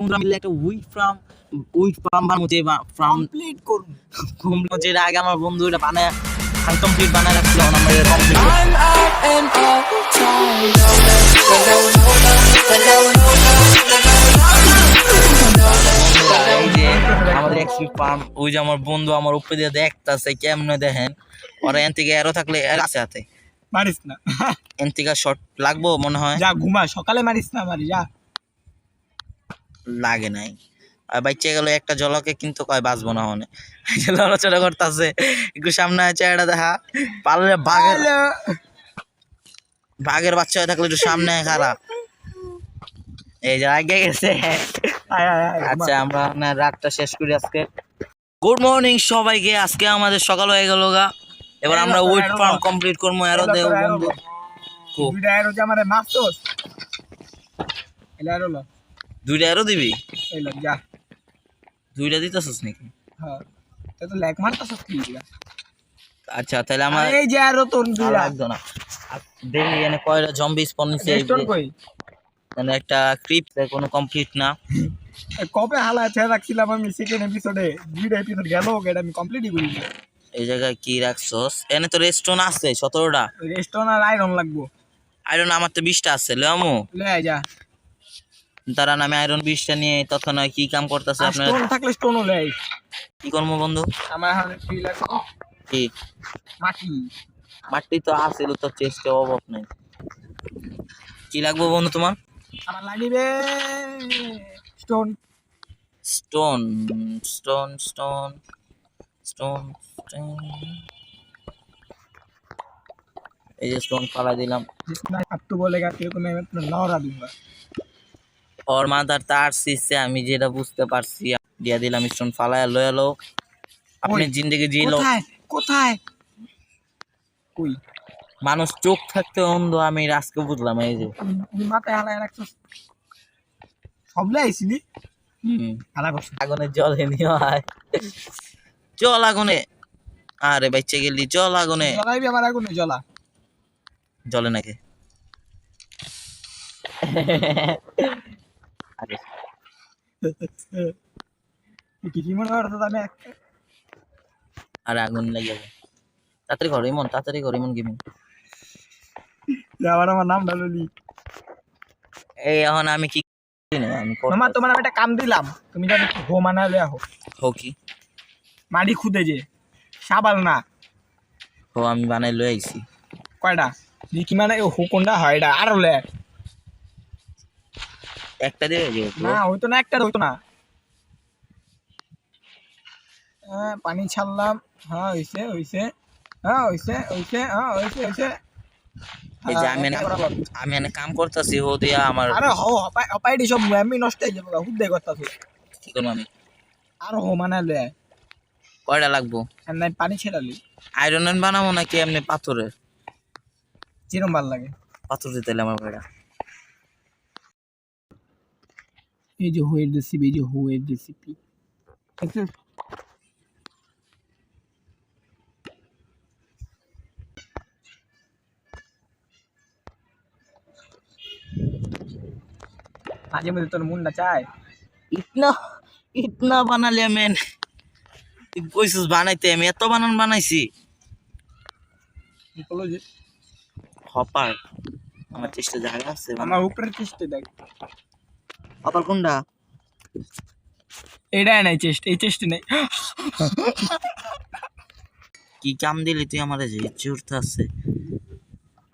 বন্ধুরা মিলে একটা উইট ফার্ম বানাবো, যে ফার্ম কমপ্লিট করুন। যেটা আগে আমার বন্ধু এটা বানায় আনকমপ্লিট বানায় রাখছিল, আমরা কমপ্লিট আমাদের এক্সপি ফার্ম। ওই যে আমার বন্ধু আমার উপরে দিয়ে দেখতেছে কেমনে, দেখেন ওরা এন থেকে এরো থাকলে আছে হাতে মারিস না, এন থেকে শর্ট লাগবো মনে হয়। যা ঘুমা, সকালে মারিস না, মারি যা। লাগে নাই আর বাচ্চা গেল একটা জলকে, কিন্তু কয় বাঁচবো না মনে লড়াচড়া করতেছে। একটু সামনে আছে এটা দেখা পারলে বাঘের বাচ্চা হয়ে থাকলে একটু সামনে খারাপ। এই যে আগে গেছে। আচ্ছা আমরা রাতটা শেষ করি আজকে। গুড মর্নিং সবাইকে। আজকে আমাদের সকাল হয়ে গেল গা, এবার আমরা উইট ফার্ম কমপ্লিট করবো। এরো দেব বন্ধু দুইটা এরো যে আমারে মারছস, এলা এরো ল, দুইটা এরো দিবি? এলা যা, দুইটা দিতেছিস নাকি? হ্যাঁ তো লেগ মারতাছস কি? আচ্ছা তাহলে আমার এই যে এরো তোর দুইটা একদম না দেখি এনে কয়টা জম্বি স্পন নিছে। রেস্টন কই? মানে একটা ক্রিপ কোনো কমপ্লিট না। কবে হালা ছেড়ে রাখছিলাম আমি সেকেন্ড এপিসোডে, দুইটা এপিসোড গেল, এটা আমি কমপ্লিটই করি। এই জায়গায় কি রাখছস? এনে তো রেস্টন আছে 17টা। রেস্টন আর আয়রন লাগবো। আয়রন আমার তো 20টা আছে, লমু লে আয় যা। তারা নামে আয়রন 20টা নিয়ে তখন কি কাম করতেছে আপনার? স্টোন থাকলে স্টোনও লে আয়। কি করবো বন্ধু? আমার এখন কি লাগবে? কি মাটি? মাটি তো আছে, তো চেষ্টা অভাব নাই। কি লাগবে বন্ধু তোমার? আমার লাগিবে stone. Stone stone stone stone stone. এই যে স্টোন ফালা দিলাম। जिसमें अब तो बोलेगा तेरे को मैं लौरा दूंगा। ওর মাথার তার সিসে আমি যেটা বুঝতে পারছি দিয়া দিলাম। স্টোন ফালায় লয়ে লো আপনি জিন্দেগি জিলো। কোথায় কোথায় কই মানুষ চোখ থাকতে অন্ধ, আমি আজকে বুঝলাম। এই যে মাথায় হালায় রাখছস, সবলে আইছিলি হালা করছ। আগুনে জলে নিয়ে আয়, জল আগুনে। আরে বাচ্চা গেলি জল আগুনে। জ্বলাইবি আমার আগুনে জ্বলা। জলে নাকি? আরে কি মনে করছ আমি? আরে আগুন লেগে যাবে। তাড়াতাড়ি করো ইমন, তাড়াতাড়ি করো ইমন গেমিং। আবার আমার নাম ডাললি। এই এখন আমি কি আমি মামা তোমার আমি একটা কাম দিলাম, তুমি জানো হো মানা লয়ে আহো। হো কি? মাটি খুদে যে সাবাল না। হো আমি বানাই লয়ে আইছি। কয়টা কি মানে হো কোনটা হয় এটা? আর হলে একটা দিয়ে যে না হইতো না, একটা হইতো না। হ্যাঁ পানি ছাড়লাম। হ্যাঁ হইছে হইছে, হ্যাঁ হইছে হইছে, হ্যাঁ হইছে হইছে। এই যে আমি এনে কাম করতেছি হো দিয়া আমার। আরে হো হপাইডি সব আমি নষ্ট হয়ে যাবো, হুদ দেই করতাছ। কি করবো আমি? আর হো মানা লয়ে কয়টা লাগবো? এমনি পানি ছেড়ালি আয়রনের বানাবো নাকি এমনি পাথরের? যেরম ভাল লাগে। পাথর দিতে আমার ভাইরা। এই যে হোয়ের রেসিপি, এই যে হোয়ের রেসিপি মাঝে মধ্যে তোর মনটা চায় ইতনা ইতনা বানালে মেন। তুই কইছিস বানাইতে, আমি এত বানাইছি। বলো যে হপার আমার চেষ্টা জায়গা আছে। আমার উপরের চেষ্টা দেখ। হপার কোনটা? এটা নাই চেষ্টা, এই চেষ্টা নেই। কি কাম দিলি তুই আমার? যে ইচ্ছে উঠতে আছে।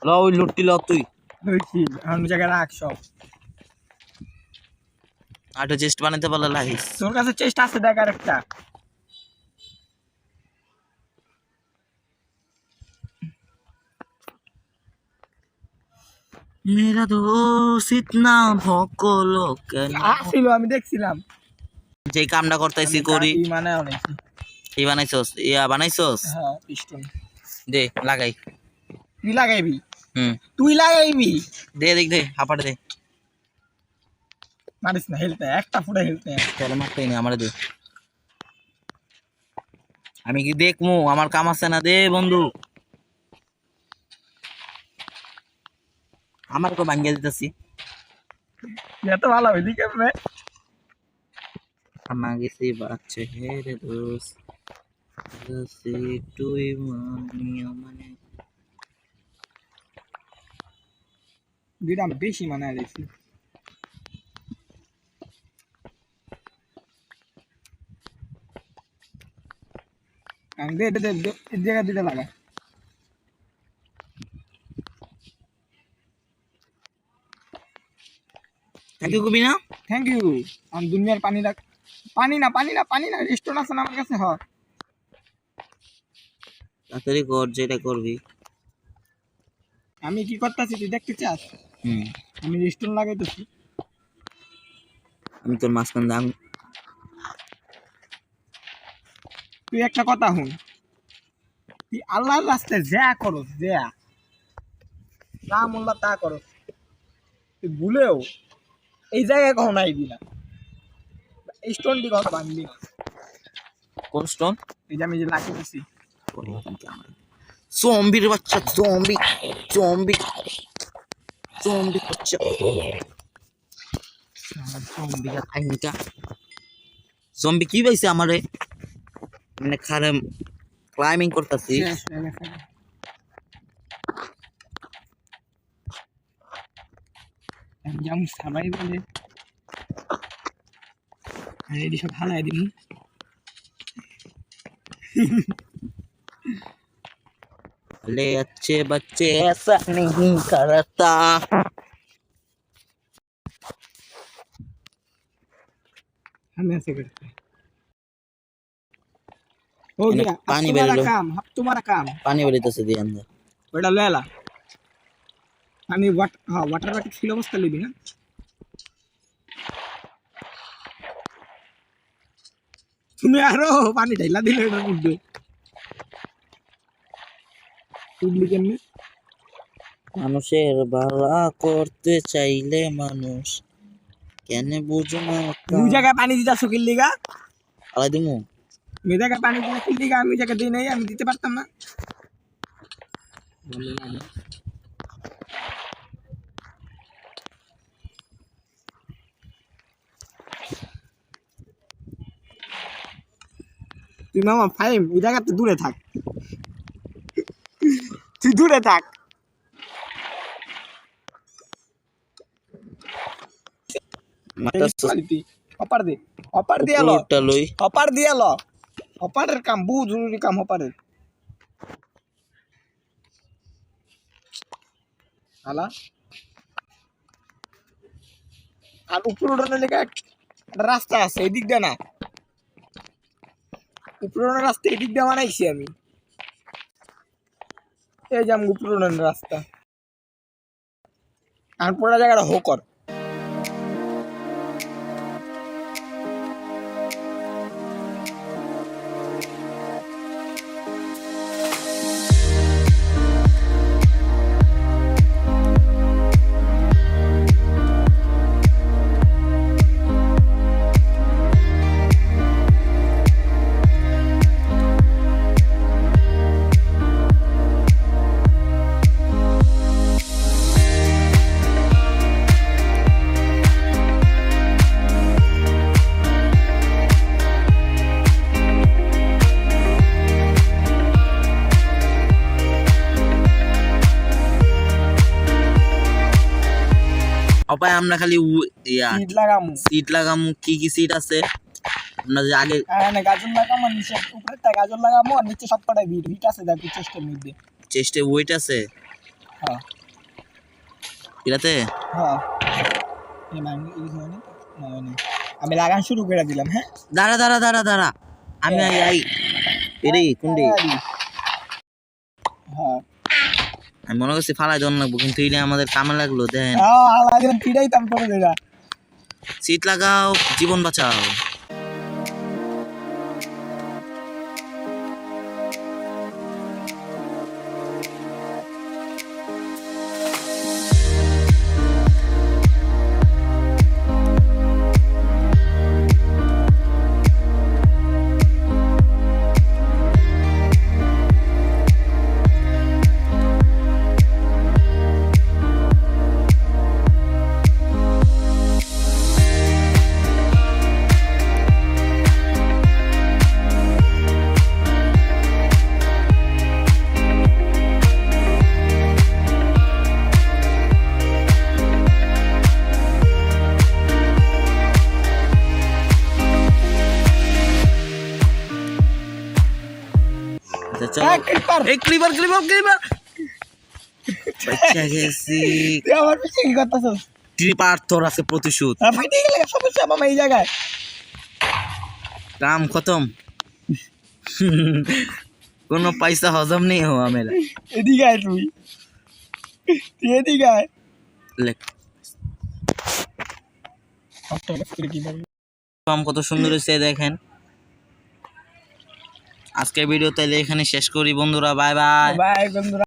ল ওই লুটটি ল তুই। অন্য জায়গায় রাখ সব। আটো চেস্ট বানাইতে পারলে লাগিস। তোর কাছে চেষ্টা আছে দেখ আর একটা। মেরা দোস্ত ইতনা ভকলো কেন? আসিল আমি দেখছিলাম। যে কামটা করতেছি করি। মানে অনেক কি বানাইছস? ইয়া বানাইছস? হ্যাঁ পিস্টন দে লাগাই। তুই লাগাইবি? হুম তুই লাগাইবি? দে দেখ দে হাপাট দে। মারিস না, হেলতে একটা ফুটে হেলতে। চলে মারতেই না আমারে দে। আমি কি দেখমু? আমার কাম আছে না? দে বন্ধু। আমার তো ভাঙ্গিয়ে দিতেছি। এত ভালো হইলি কেমনে? মাগেছি বাচ্চা হে রে দোস সে তুই মানে দুইটা বেশি মানে আলাইছি দে দে দে এই জায়গা দিতে লাগা থ্যাংক ইউ কবি না থ্যাংক ইউ আমি দুনিয়ার পানি রাখ পানি না রেস্টুরেন্ট আছে না আমার কাছে হ তাড়াতাড়ি কর যেটা করবি আমি কি করতেছি তুই দেখতে চাস আমি রেস্টুরেন্ট লাগাইতেছি আমি তোর মাঝখান দাম তুই একটা কথা শুন তুই আল্লাহর রাস্তায় যা করস যা মোল্লা তা করস তুই ভুলেও এই জায়গায় কখনো আইবি না এই স্টোনটি কখনো ভাঙবি না কোন স্টোন এই যে আমি যে লাগিয়েছি জম্বির বাচ্চা জম্বি বাচ্চা জম্বি কি পাইছে আমারে মানে খারে ক্লাইম্বিং করতেছি যেমন সবাই বলে রেডি সব হালাই দিবি ले अच्छे बच्चे ऐसा नहीं करता हम ऐसे करते हैं हो गया पानी अब तुम्हारा बेलो काम अब तुम्हारा काम पानी बेले तो से दिया अंदर बेटा ले ला আমি ওয়াটার বাটি ছিল অবস্থা লইবি না তুমি আরো পানি ঢাইলা দিলে এটা বুঝবে তুই কেমনে মানুষের ভালো করতে চাইলে মানুষ কেন বুঝো না দুই জায়গায় পানি দিতা সকিল লিগা আলাই দিমু আমি জায়গায় পানি দিতা সকিল লিগা আমি জায়গা দিই নাই আমি দিতে পারতাম না তুই মামা ফাইম ওই জায়গাতে দূরে থাক তুই দূরে থাক অপার দিয়ে লো অপার দিয়ে লো অপারের কাম বহু জরুরি কাম অপারের হালা আর উপর উঠানোর লেগে একটা রাস্তা আছে এদিক দিয়ে না উপরোনো রাস্তা এদিক দিয়ে বানাইছি আমি এই যে উপরোনো রাস্তা আর পুরো জায়গাটা হোকর অপায় আমরা খালি সিট লাগামু কি সিট আছে আমরা যে আগে গাজর লাগামো নিচে উপরেরটা গাজর লাগামো আর নিচে সবকটাই ভিট আছে দেখো চেস্টের মধ্যে চেস্টে ওয়েট আছে হ্যাঁ এটাতে হ্যাঁ আমি লাগান শুরু করে দিলাম হ্যাঁ দাঁড়া আমি আই এরে কোনডি হ্যাঁ আমি মনে করছি ফালাই দন লাগবো কিন্তু এইটা আমাদের কামে লাগলো দেন সিট লাগাও জীবন বাঁচাও চলো এই ক্লিপার বাচ্চা গেছি তুই আমার পিছে কি করতেছস? ক্লিপার তোর আছে প্রতিশোধ ফাইটে গেলে সমস্যা মামা এই জায়গায়। কাম খতম কোনো পয়সা হজম নেই হওয়া মেরা এদিকে আয় তুই এদিকে আয়। লেখ কাম কত সুন্দর হয়েছে দেখেন। আজকের ভিডিও তাইলে এখানে শেষ করি বন্ধুরা, বাই বাই। বাই বন্ধুরা।